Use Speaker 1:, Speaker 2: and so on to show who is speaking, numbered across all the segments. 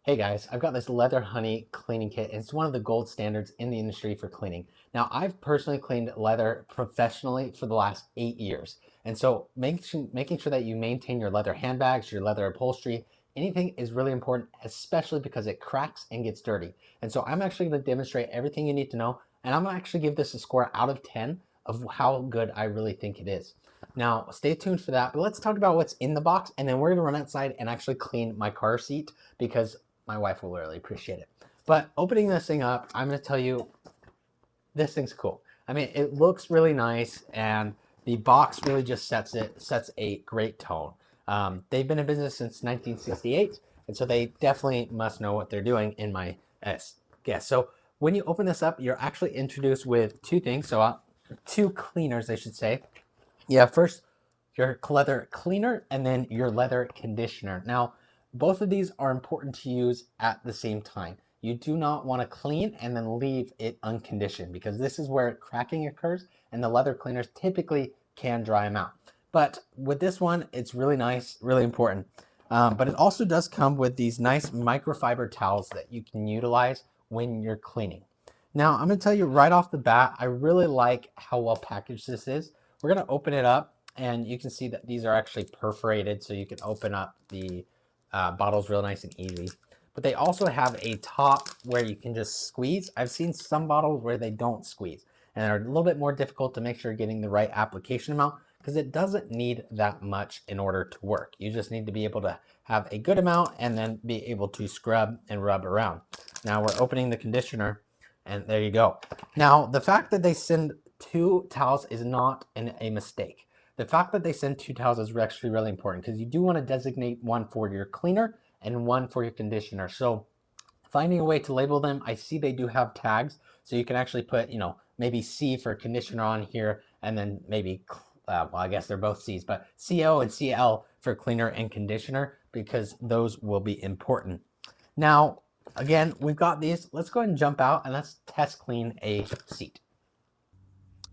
Speaker 1: Hey guys, I've got this Leather Honey cleaning kit. It's one of the gold standards in the industry for cleaning. Now, I've personally cleaned leather professionally for the last 8 years. And so making sure that you maintain your leather handbags, your leather upholstery, anything is really important, especially because it cracks and gets dirty. And so I'm actually going to demonstrate everything you need to know. And I'm going to actually give this a score out of 10 of how good I really think it is. Now, stay tuned for that. But let's talk about what's in the box. And then we're going to run outside and actually clean my car seat because my wife will really appreciate it. But opening this thing up, I'm going to tell you, this thing's cool. I mean, it looks really nice, and the box really just sets a great tone. They've been in business since 1968, and so they definitely must know what they're doing, in my guess. So when you open this up, you're actually introduced with two things. So two cleaners, I should say. Yeah, first your leather cleaner and then your leather conditioner. Now, both of these are important to use at the same time. You do not want to clean and then leave it unconditioned because this is where cracking occurs and the leather cleaners typically can dry them out. But with this one, it's really nice, really important. But it also does come with these nice microfiber towels that you can utilize when you're cleaning. Now, I'm going to tell you right off the bat, I really like how well packaged this is. We're going to open it up, and you can see that these are actually perforated, so you can open up the bottles real nice and easy. But they also have a top where you can just squeeze. I've seen some bottles where they don't squeeze, and they're a little bit more difficult to make sure you're getting the right application amount because it doesn't need that much in order to work. You just need to be able to have a good amount and then be able to scrub and rub around. Now we're opening the conditioner, and there you go. Now, the fact that they send two towels is not a mistake. The fact that they send two towels is actually really important because you do want to designate one for your cleaner and one for your conditioner. So finding a way to label them, I see they do have tags, so you can actually put, maybe C for conditioner on here, and then maybe, well, I guess they're both C's, but CO and CL for cleaner and conditioner because those will be important. Now, again, we've got these. Let's go ahead and jump out and let's test clean a seat.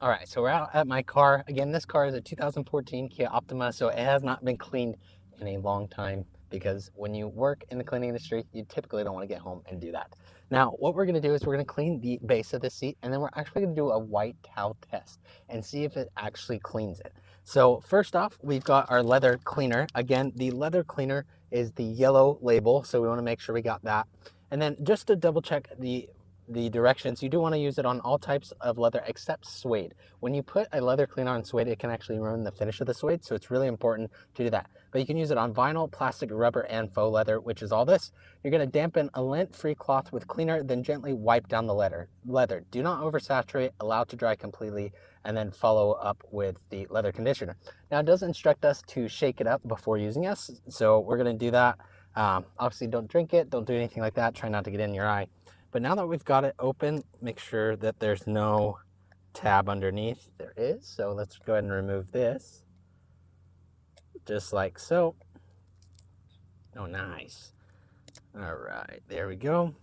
Speaker 1: All right, so we're out at my car. Again, this car is a 2014 Kia Optima, so it has not been cleaned in a long time because when you work in the cleaning industry, you typically don't want to get home and do that. Now, what we're going to do is we're going to clean the base of the seat, and then we're actually going to do a white towel test and see if it actually cleans it. So first off, we've got our leather cleaner. Again, the leather cleaner is the yellow label, so we want to make sure we got that. And then just to double check the directions, you do want to use it on all types of leather except suede. When you put a leather cleaner on suede, it can actually ruin the finish of the suede, so it's really important to do that. But you can use it on vinyl, plastic, rubber, and faux leather, which is all this. You're going to dampen a lint-free cloth with cleaner, then gently wipe down the leather. Do not oversaturate, allow it to dry completely, and then follow up with the leather conditioner. Now, it does instruct us to shake it up before using it, so we're going to do that. Obviously, don't drink it, don't do anything like that. Try not to get in your eye. But now that we've got it open, make sure that there's no tab underneath. There is, so let's go ahead and remove this. Just like so. Oh, nice. All right, there we go.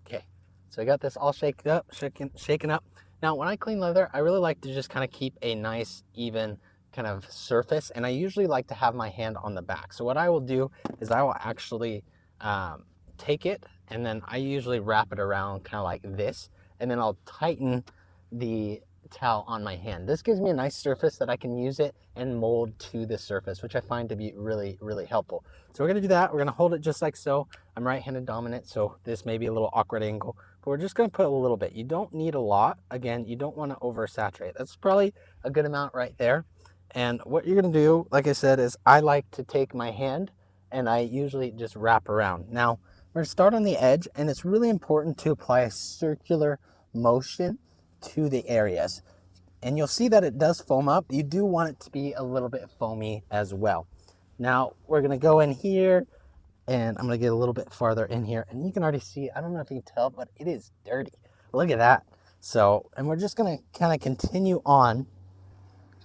Speaker 1: Okay, so I got this all shaken up. Now, when I clean leather, I really like to just kind of keep a nice, even kind of surface, and I usually like to have my hand on the back. So what I will do is I will actually take it, and then I usually wrap it around kind of like this, and then I'll tighten the towel on my hand. This gives me a nice surface that I can use it and mold to the surface, which I find to be really, really helpful. So we're gonna do that. We're gonna hold it just like so. I'm right-handed dominant, so this may be a little awkward angle, but we're just gonna put a little bit. You don't need a lot. Again, you don't wanna oversaturate. That's probably a good amount right there. And what you're gonna do, like I said, is I like to take my hand and I usually just wrap around. Now, we're gonna start on the edge, and it's really important to apply a circular motion to the areas. And you'll see that it does foam up. You do want it to be a little bit foamy as well. Now, we're gonna go in here, and I'm gonna get a little bit farther in here, and you can already see, I don't know if you can tell, but it is dirty. Look at that. So, and we're just gonna kind of continue on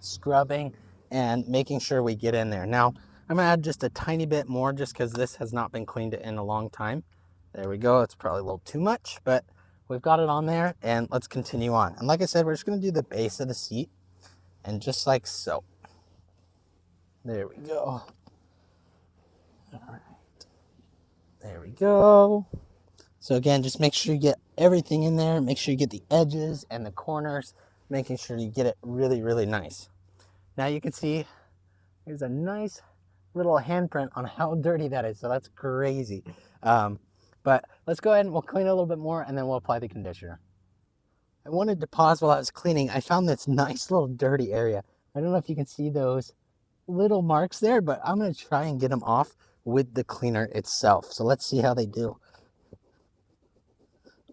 Speaker 1: scrubbing and making sure we get in there. Now, I'm gonna add just a tiny bit more just because this has not been cleaned in a long time. There we go. It's probably a little too much, but we've got it on there, and let's continue on. And like I said, we're just gonna do the base of the seat, and just like so. There we go. All right, there we go. So again, just make sure you get everything in there. Make sure you get the edges and the corners, making sure you get it really, really nice. Now you can see there's a nice little handprint on how dirty that is. So that's crazy. But let's go ahead and we'll clean it a little bit more and then we'll apply the conditioner. I wanted to pause while I was cleaning. I found this nice little dirty area. I don't know if you can see those little marks there, but I'm going to try and get them off with the cleaner itself. So let's see how they do.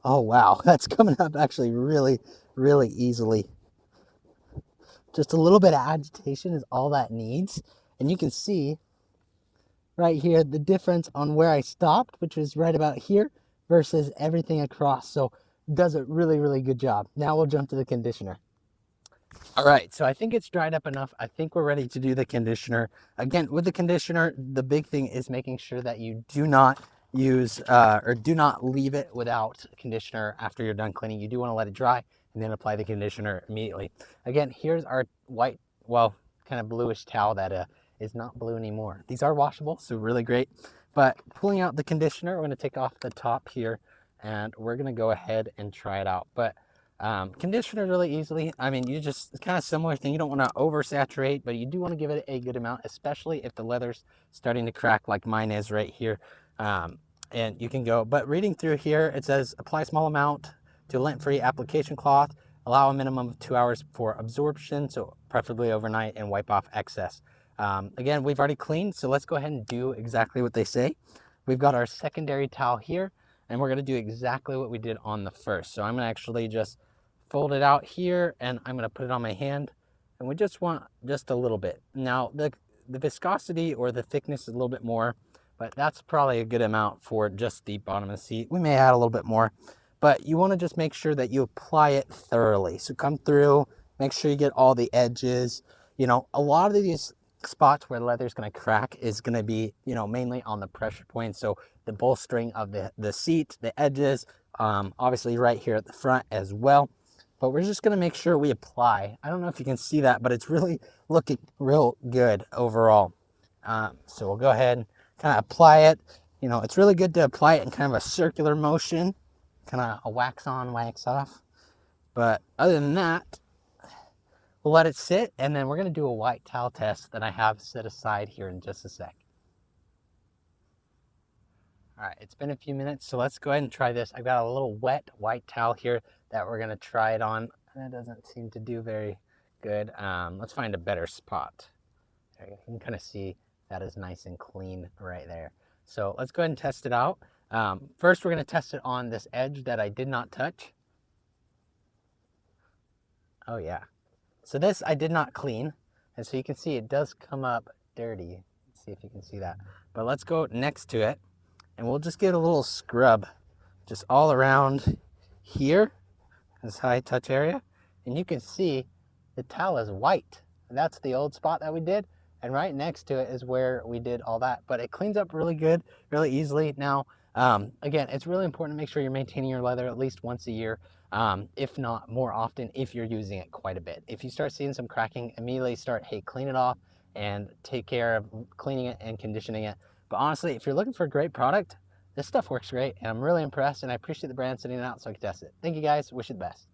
Speaker 1: Oh, wow. That's coming up actually really, really easily. Just a little bit of agitation is all that needs. And you can see right here the difference on where I stopped, which was right about here, versus everything across. So does a really, really good job. Now we'll jump to the conditioner. All right, so I think it's dried up enough. I think we're ready to do the conditioner. Again, with the conditioner, the big thing is making sure that you do not use or do not leave it without conditioner after you're done cleaning. You do want to let it dry and then apply the conditioner immediately. Again, here's our white, well, kind of bluish towel that is not blue anymore. These are washable, so really great. But pulling out the conditioner, we're going to take off the top here and we're going to go ahead and try it out. But conditioner really easily. I mean, it's kind of similar thing. You don't want to oversaturate, but you do want to give it a good amount, especially if the leather's starting to crack like mine is right here. And you can go, but reading through here, it says apply small amount to lint-free application cloth, allow a minimum of 2 hours for absorption, so preferably overnight, and wipe off excess. Again, we've already cleaned, so let's go ahead and do exactly what they say. We've got our secondary towel here, and we're going to do exactly what we did on the first. So I'm going to actually just fold it out here and I'm going to put it on my hand, and we just want just a little bit. Now the viscosity or the thickness is a little bit more, but that's probably a good amount for just the bottom of the seat. We may add a little bit more, but you want to just make sure that you apply it thoroughly. So come through, make sure you get all the edges. You know, a lot of these spots where leather is going to crack is going to be, you know, mainly on the pressure point. So the bolstering of the seat, the edges, obviously right here at the front as well. But we're just going to make sure we apply. I don't know if you can see that, but it's really looking real good overall. So we'll go ahead and kind of apply it. You know, it's really good to apply it in kind of a circular motion, kind of a wax on, wax off. But other than that, we'll let it sit, and then we're going to do a white towel test that I have set aside here in just a sec. All right, it's been a few minutes, so let's go ahead and try this. I've got a little wet white towel here that we're gonna try it on. That doesn't seem to do very good. Let's find a better spot. There you can kind of see that is nice and clean right there. So let's go ahead and test it out. First, we're gonna test it on this edge that I did not touch. Oh yeah. So this I did not clean, and so you can see it does come up dirty. Let's see if you can see that. But let's go next to it, and we'll just get a little scrub just all around here, this high touch area. And you can see the towel is white. That's the old spot that we did. And right next to it is where we did all that. But it cleans up really good, really easily. Now, again, it's really important to make sure you're maintaining your leather at least once a year, if not more often, if you're using it quite a bit. If you start seeing some cracking, immediately start, hey, clean it off and take care of cleaning it and conditioning it. But honestly, if you're looking for a great product, this stuff works great, and I'm really impressed, and I appreciate the brand sending it out so I can test it. Thank you guys. Wish you the best.